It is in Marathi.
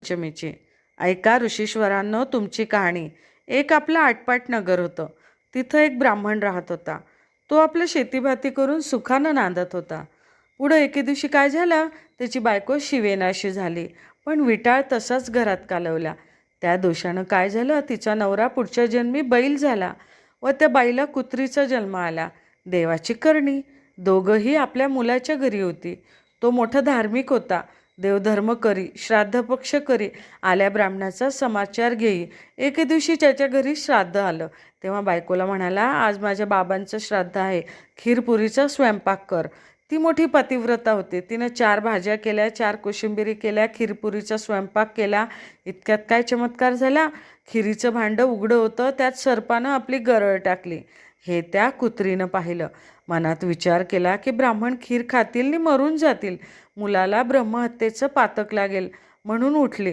पंचमीची. ऐका ऋषीश्वरांनो तुमची कहाणी. एक आपलं आटपाट नगर होतं. तिथं एक ब्राह्मण राहत होता. तो आपलं शेतीभाती करून सुखानं नांदत होता. पुढं एके दिवशी काय झालं, त्याची बायको शिवेनाशी झाली, पण विटाळ तसाच घरात कालवला. त्या दोषानं काय झालं, तिचा नवरा पुढच्या जन्मी बैल झाला व त्या बाईला कुत्रीचा जन्म आला. देवाची करणी. दोघंही आपल्या मुलाच्या घरी होती. तो मोठा धार्मिक होता. देवधर्म करी, श्राद्ध पक्ष करी, आल्या ब्राह्मणाचा समाचार घेई. एके दिवशी त्याच्या घरी श्राद्ध आलं तेव्हा बायकोला म्हणाला, आज माझ्या बाबांचं श्राद्ध आहे, खीरपुरीचा स्वयंपाक कर. ती मोठी पतिव्रता होती. तिनं 4 भाज्या केल्या, 4 कोशिंबिरी केल्या, खीरपुरीचा स्वयंपाक केला. इतक्यात काय चमत्कार झाला, खिरीचं भांडं उघडं होतं, त्यात सर्पानं आपली गरळ टाकली. हे त्या कुत्रीनं पाहिलं. मनात विचार केला की ब्राह्मण खीर खातील आणि मरून जातील, मुलाला ब्रह्महत्येचं पातक लागेल, म्हणून उठली.